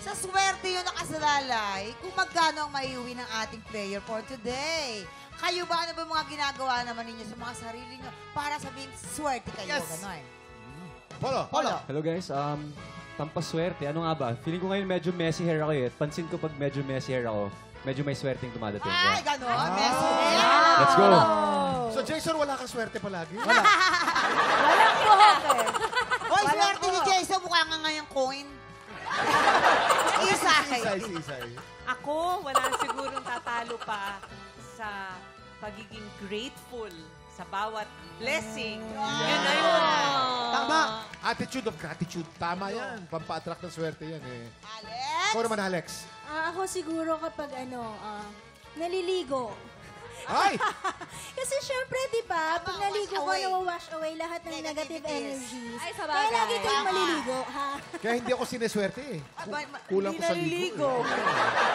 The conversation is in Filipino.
Sa swerte yung nakasalalay, kung magkano ang maiuwi ng ating player for today. Kayo ba, ano ba mga ginagawa naman ninyo sa mga sarili nyo para sabihin swerte kayo? Yes. Ganon. Polo. Hello guys, pampaswerte. Ano nga ba? Feeling ko ngayon medyo messy hair ako eh. Pansin ko pag medyo messy hair ako, medyo may swerteng dumadating. Ay, Yeah. ganon. Messi. Let's go! So, Jason, wala kang swerte palagi? Wala. Walang buhok eh. Hoy, swerte ni Jason, mukha nga ngayong coin. Isay. Isay. Ako, wala sigurong tatalo pa sa pagiging grateful sa bawat blessing. Yun na yun. Tama. Attitude of gratitude. Tama yan. Pampa-attract ng swerte yan eh. Alex? Ikaw naman, Alex. Ako siguro kapag naliligo. Ay! Kasi syempre, di ba, pag Tama, naligo wash ko, away. nawawash away lahat ng negative Negativities. energies. Ay, sa Kaya bagay. lagi kayong Tama. maliligo, ha? Kaya hindi ako sineswerte eh. Aba, Kulang ko sa ligo. Naliligo. Eh.